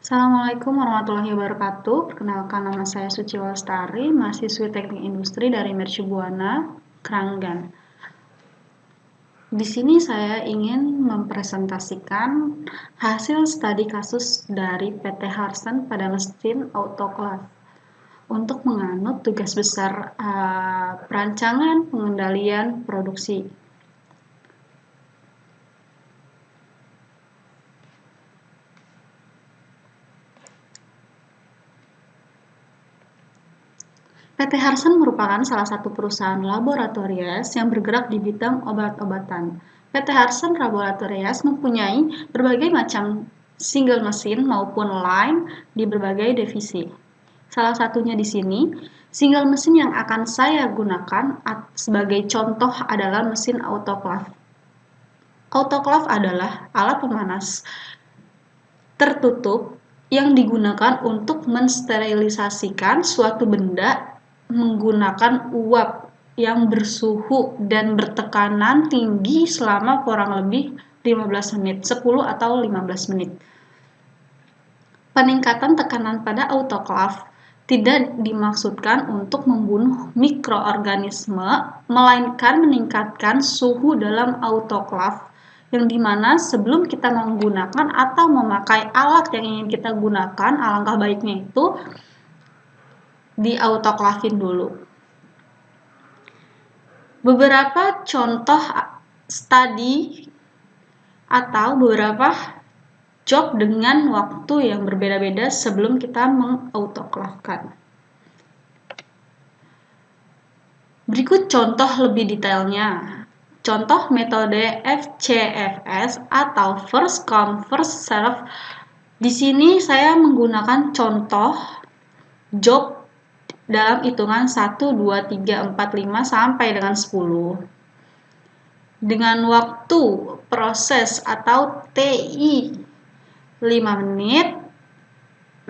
Assalamualaikum warahmatullahi wabarakatuh. Perkenalkan, nama saya Suci Lestari, mahasiswi Teknik Industri dari Mercubuana, Kranggan. Di sini saya ingin mempresentasikan hasil studi kasus dari PT Harsen pada mesin autoclave untuk menganut tugas besar perancangan pengendalian produksi. PT Harsen merupakan salah satu perusahaan laboratorias yang bergerak di bidang obat-obatan. PT Harsen Laboratorias mempunyai berbagai macam single mesin maupun line di berbagai divisi. Salah satunya di sini, single mesin yang akan saya gunakan sebagai contoh adalah mesin autoclave. Autoclave adalah alat pemanas tertutup yang digunakan untuk mensterilisasikan suatu benda menggunakan uap yang bersuhu dan bertekanan tinggi selama kurang lebih 15 menit, 10 atau 15 menit. Peningkatan tekanan pada autoclave tidak dimaksudkan untuk membunuh mikroorganisme, melainkan meningkatkan suhu dalam autoclave, yang dimana sebelum kita menggunakan atau memakai alat yang ingin kita gunakan, alangkah baiknya itu di autoclavin dulu. Beberapa contoh studi atau beberapa job dengan waktu yang berbeda-beda sebelum kita mengautoclavekan. Berikut contoh lebih detailnya. Contoh metode FCFS atau first come first serve. Di sini saya menggunakan contoh job dalam hitungan 1, 2, 3, 4, 5 sampai dengan 10. Dengan waktu proses atau TI 5 menit,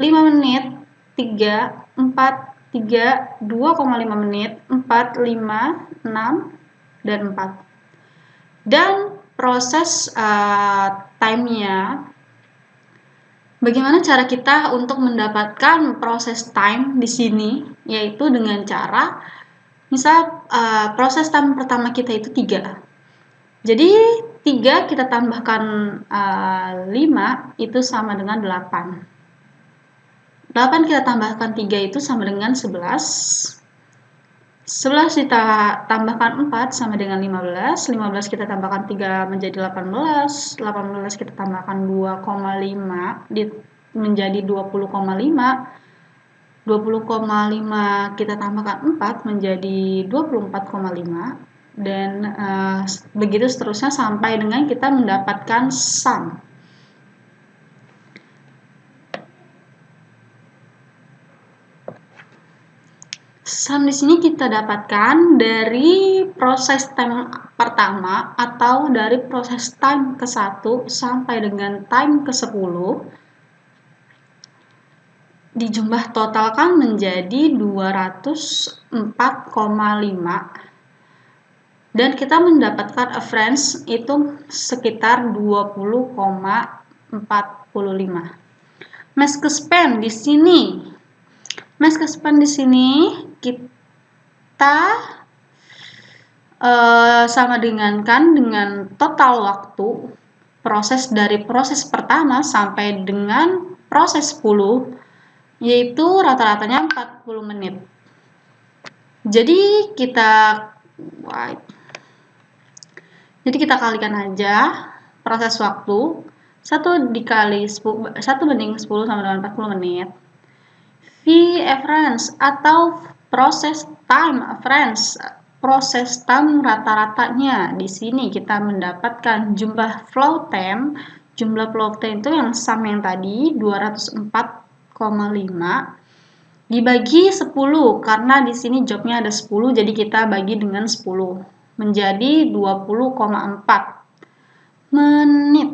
5 menit, 3, 4, 3, 2,5 menit, 4, 5, 6, dan 4. Dan proses time-nya, bagaimana cara kita untuk mendapatkan proses time di sini, yaitu dengan cara, misal proses time pertama kita itu 3. Jadi 3 kita tambahkan 5 itu sama dengan 8. 8 kita tambahkan 3 itu sama dengan 11. 11 kita tambahkan 4 sama dengan 15. 15 kita tambahkan 3 menjadi 18. 18 kita tambahkan 2,5 menjadi 20,5. 20,5 kita tambahkan 4 menjadi 24,5. Dan begitu seterusnya sampai dengan kita mendapatkan sum. Sum di sini kita dapatkan dari proses time pertama atau dari proses time ke-1 sampai dengan time ke-10 dijumlah totalkan menjadi 204,5 dan kita mendapatkan average itu sekitar 20,45. Mask span di sini. Mask span di sini kita sama dengan total waktu proses dari proses pertama sampai dengan proses 10, yaitu rata-ratanya 40 menit. Jadi kita kalikan aja proses waktu 1 dikali 1 banding 10 sama dengan 40 menit. V average atau proses time average, proses time rata-ratanya. Di sini kita mendapatkan jumlah flow time. Jumlah flow time itu yang sum yang tadi 204,5 dibagi 10, karena di sini jobnya ada 10, jadi kita bagi dengan 10 menjadi 20,4 menit.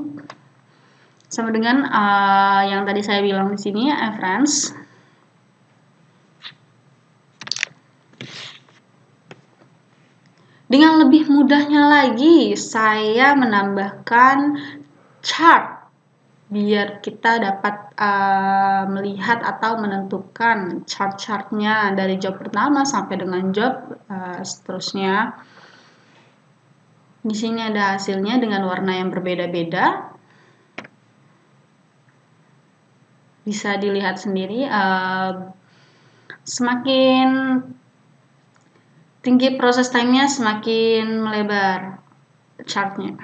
Sama dengan yang tadi saya bilang di sini average. Dengan lebih mudahnya lagi, saya menambahkan chart biar kita dapat melihat atau menentukan chart-chartnya dari job pertama sampai dengan job seterusnya. Di sini ada hasilnya dengan warna yang berbeda-beda. Bisa dilihat sendiri, semakin tinggi proses time-nya semakin melebar chartnya.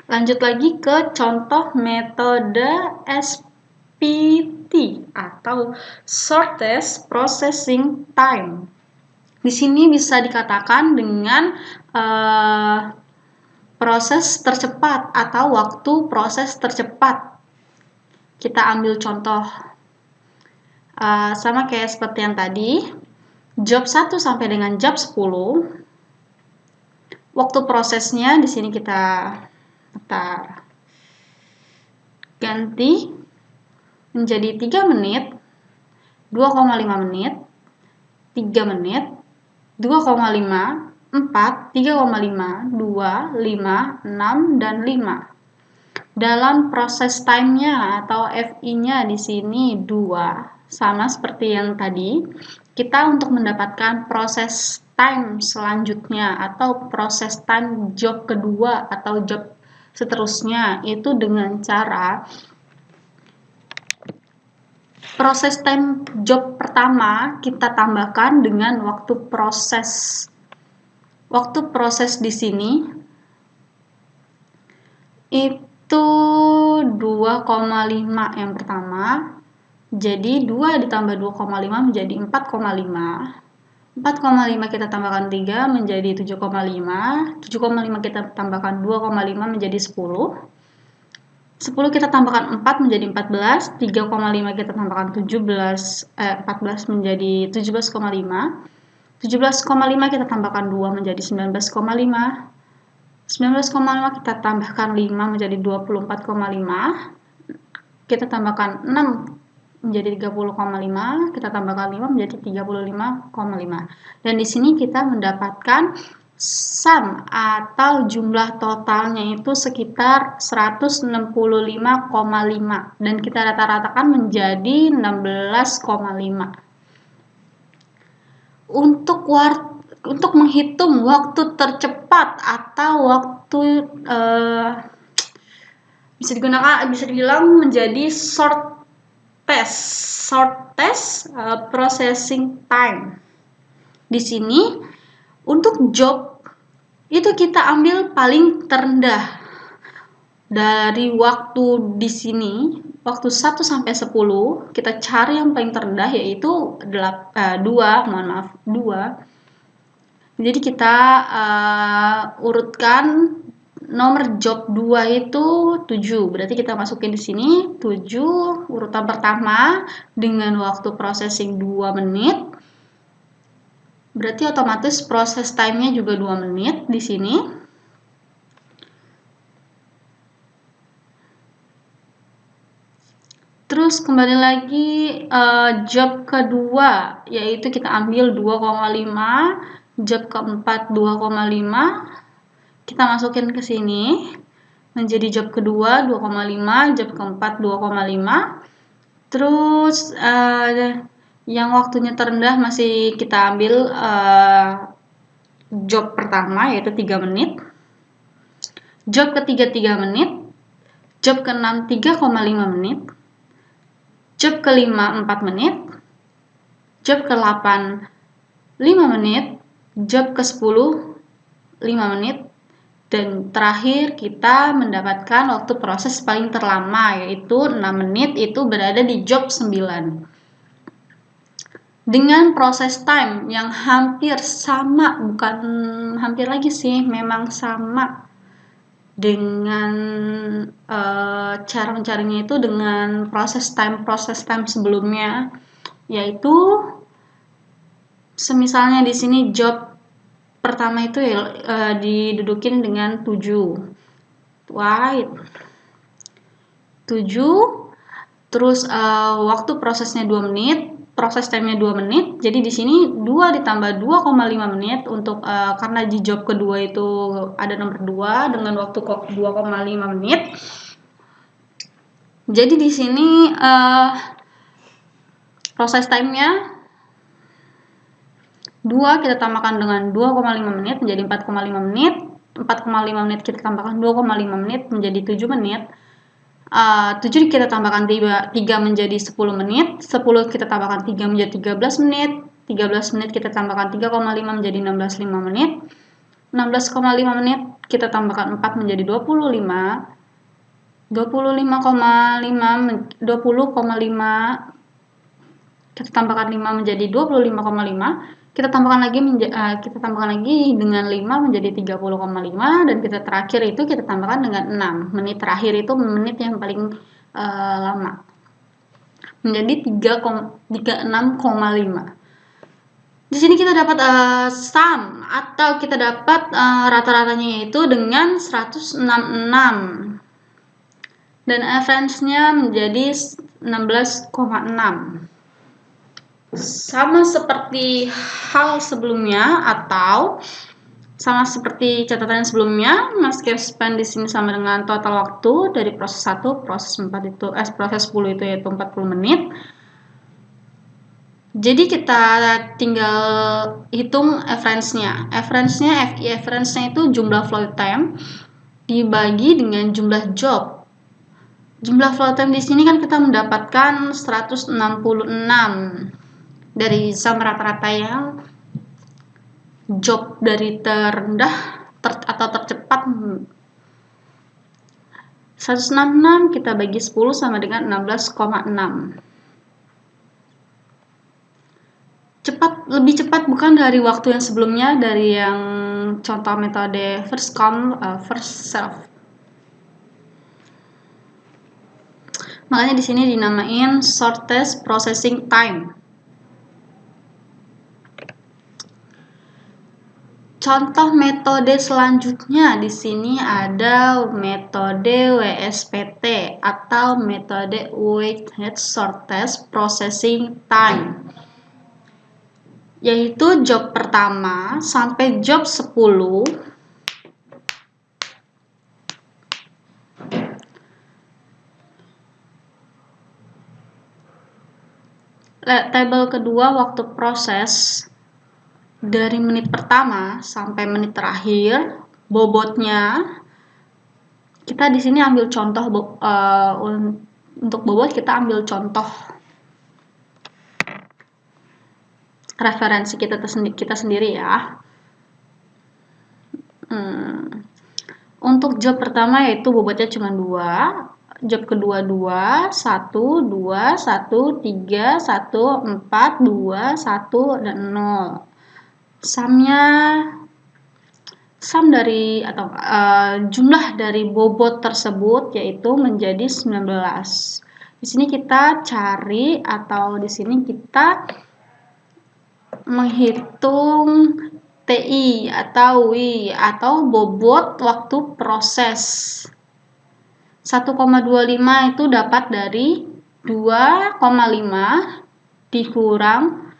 Lanjut lagi ke contoh metode SPT atau Shortest Processing Time. Di sini bisa dikatakan dengan proses tercepat atau waktu proses tercepat. Kita ambil contoh sama kayak seperti yang tadi, job 1 sampai dengan job 10. Waktu prosesnya di sini kita ganti menjadi 3 menit, 2,5 menit, 3 menit, 2,5, 4, 3,5, 2, 5, 6, dan 5. Dalam proses time-nya atau FI-nya di sini 2, sama seperti yang tadi. Kita untuk mendapatkan proses time selanjutnya atau proses time job kedua atau job seterusnya itu dengan cara proses time job pertama kita tambahkan dengan waktu proses. Waktu proses di sini itu 2,5 yang pertama. Jadi 2 ditambah 2,5 menjadi 4,5. 4,5 kita tambahkan 3 menjadi 7,5. 7,5 kita tambahkan 2,5 menjadi 10. 10 kita tambahkan 4 menjadi 14. 3,5 kita tambahkan 14 menjadi 17,5. 17,5 kita tambahkan 2 menjadi 19,5. 19,5 kita tambahkan 5 menjadi 24,5. Kita tambahkan 6 menjadi 30,5, kita tambahkan 5 menjadi 35,5. Dan di sini kita mendapatkan sum atau jumlah totalnya itu sekitar 165,5 dan kita rata-ratakan menjadi 16,5. Untuk menghitung waktu tercepat atau waktu bisa dibilang menjadi shortest processing time. Di sini untuk job itu kita ambil paling terendah dari waktu di sini, waktu 1 sampai 10 kita cari yang paling terendah yaitu 2. Jadi kita urutkan nomor job 2 itu 7. Berarti kita masukin di sini 7 urutan pertama dengan waktu processing 2 menit. Berarti otomatis proses time-nya juga 2 menit di sini. Terus kembali lagi job kedua yaitu kita ambil 2,5, job keempat 2,5. Kita masukin ke sini menjadi job kedua 2,5, job keempat 2,5. Terus yang waktunya terendah masih kita ambil job pertama yaitu 3 menit. Job ketiga 3 menit. Job keenam 3,5 menit. Job kelima 4 menit. Job ke-8 5 menit. Job ke-10 5 menit. Dan terakhir kita mendapatkan waktu proses paling terlama yaitu 6 menit, itu berada di job 9. Dengan proses time yang hampir sama, bukan hampir lagi sih, memang sama dengan cara mencarinya itu dengan proses time sebelumnya, yaitu semisalnya di sini job pertama itu didudukin dengan 7. Wait. 7. Terus waktu prosesnya 2 menit, proses time-nya 2 menit. Jadi di sini 2 ditambah 2,5 menit untuk karena di job kedua itu ada nomor 2 dengan waktu 2,5 menit. Jadi di sini proses time-nya 2 kita tambahkan dengan 2,5 menit menjadi 4,5 menit. 4,5 menit kita tambahkan 2,5 menit menjadi 7 menit. 7 kita tambahkan 3 menjadi 10 menit. 10 kita tambahkan 3 menjadi 13 menit. 13 menit kita tambahkan 3,5 menjadi 16,5 menit. 16,5 menit kita tambahkan 4 menjadi 25. 20,5 kita tambahkan 5 menjadi 25,5. Kita tambahkan lagi dengan 5 menjadi 30,5, dan kita terakhir itu kita tambahkan dengan 6. Menit terakhir itu menit yang paling lama. Menjadi 36,5. Di sini kita dapat sum atau kita dapat rata-ratanya yaitu dengan 166. Dan average-nya menjadi 16,6. Sama seperti hal sebelumnya atau sama seperti catatan sebelumnya, masker span di sini sama dengan total waktu dari proses 1, proses 10 itu yaitu 40 menit. Jadi kita tinggal hitung average-nya. Average-nya itu jumlah flow time dibagi dengan jumlah job. Jumlah flow time di sini kan kita mendapatkan 166 dari sum rata-rata yang job dari terendah atau tercepat. 166 kita bagi 10 sama dengan 16,6. Lebih cepat bukan dari waktu yang sebelumnya, dari yang contoh metode first come first serve. Makanya di sini dinamain shortest processing time. Contoh metode selanjutnya di sini ada metode WSPT atau metode Weighted Shortest Processing Time, yaitu job pertama sampai job 10 tabel kedua waktu proses dari menit pertama sampai menit terakhir, bobotnya kita di sini ambil contoh untuk bobot kita ambil contoh referensi kita sendiri ya. Untuk job pertama yaitu bobotnya cuma 2, job kedua 2, 1, 2, 1, 3, 1, 4, 2, 1, dan 0. Jumlah dari bobot tersebut yaitu menjadi 19. Di sini kita cari atau di sini kita menghitung TI atau WI atau bobot waktu proses. 1,25 itu dapat dari 2,5 dikurang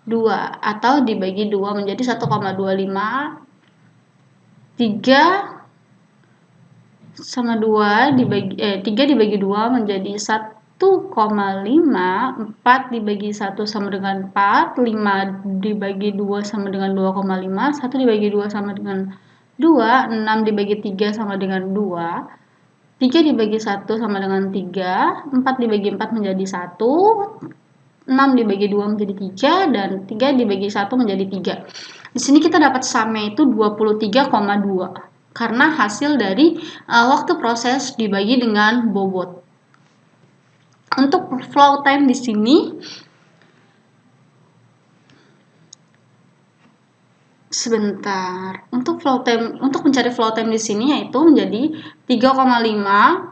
2 atau dibagi 2 menjadi 1,25. 3 sama 2 3 dibagi 2 menjadi 1,5, 4 dibagi 1 sama dengan 4, 5 dibagi 2 sama dengan 2,5, 1 dibagi 2 sama dengan 2, 6 dibagi 3 sama dengan 2, 3 dibagi 1 sama dengan 3, 4 dibagi 4 menjadi 1, 6 dibagi 2 menjadi 3, dan 3 dibagi 1 menjadi 3. Di sini kita dapat sumnya itu 23,2 karena hasil dari waktu proses dibagi dengan bobot. Untuk flow time di sini Untuk mencari flow time di sini yaitu menjadi 3,5,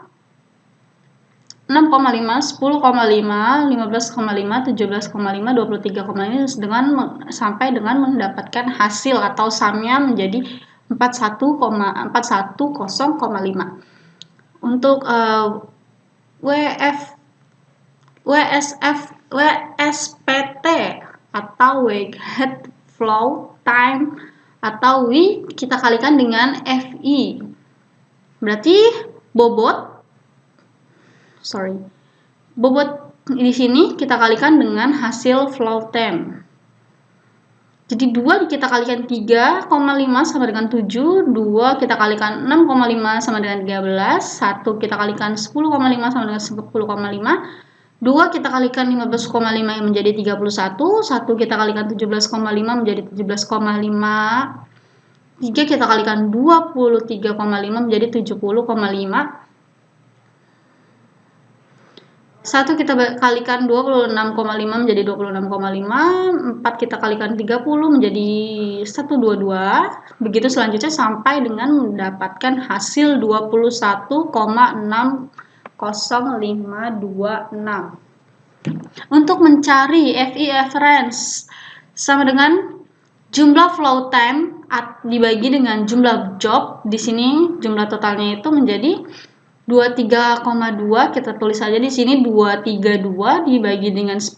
6,5, 10,5, 15,5, 17,5, 23,5 sampai dengan mendapatkan hasil atau sumnya menjadi 410,5. Untuk WSPT atau Weighted Flow Time atau W kita kalikan dengan FI. Berarti bobot Bobot di sini kita kalikan dengan hasil flow time. Jadi 2 kita kalikan 3,5 sama dengan 7, 2 kita kalikan 6,5 sama dengan 13, 1 kita kalikan 10,5 sama dengan 10,5, 2 kita kalikan 15,5 yang menjadi 31, 1 kita kalikan 17,5 menjadi 17,5, 3 kita kalikan 23,5 menjadi 70,5, 1 kita kalikan 26,5 menjadi 26,5, 4 kita kalikan 30 menjadi 122, begitu selanjutnya sampai dengan mendapatkan hasil 21,60526. Untuk mencari FI reference sama dengan jumlah flow time dibagi dengan jumlah job. Di sini jumlah totalnya itu menjadi 23,2, kita tulis saja di sini 232 dibagi dengan 10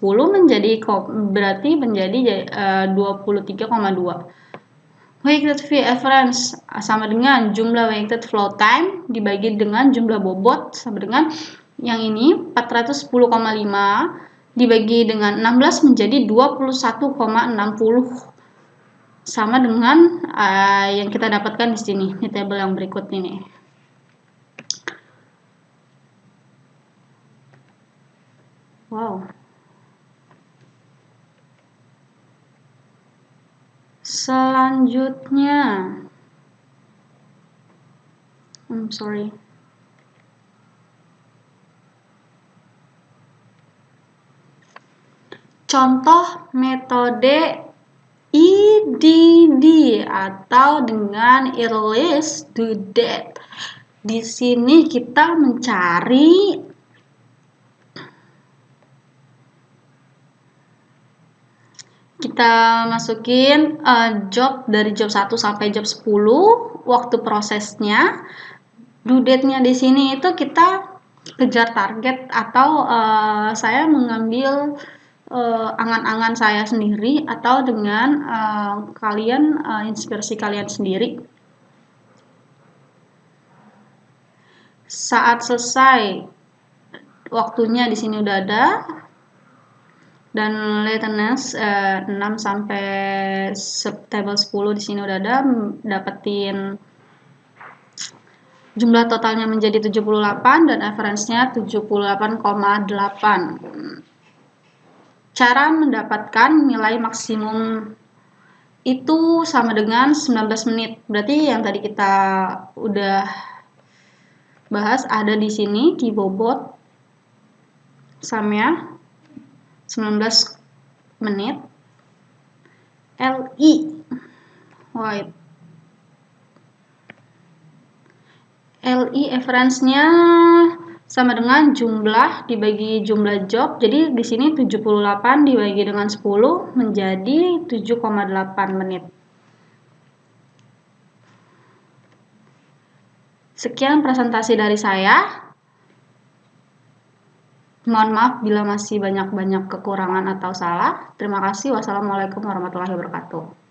berarti menjadi 23,2. Weighted FI reference sama dengan jumlah weighted flow time dibagi dengan jumlah bobot sama dengan yang ini 410,5 dibagi dengan 16 menjadi 21,60 sama dengan yang kita dapatkan di sini di tabel yang berikut ini. Wow. Selanjutnya, contoh metode EDD atau dengan earliest due date. Di sini kita mencari kita masukin job dari job 1 sampai job 10, waktu prosesnya, due date-nya di sini itu kita kejar target atau saya mengambil angan-angan saya sendiri atau dengan kalian inspirasi kalian sendiri. Saat selesai waktunya di sini udah ada. Dan lateness 6 sampai table 10 di sini udah ada, dapetin jumlah totalnya menjadi 78 dan average-nya 78,8. Cara mendapatkan nilai maksimum itu sama dengan 19 menit. Berarti yang tadi kita udah bahas ada di sini di bobot samnya 19 menit. LI average-nya sama dengan jumlah dibagi jumlah job. Jadi di sini 78 dibagi dengan 10 menjadi 7,8 menit. Sekian presentasi dari saya. Mohon maaf bila masih banyak-banyak kekurangan atau salah. Terima kasih. Wassalamualaikum warahmatullahi wabarakatuh.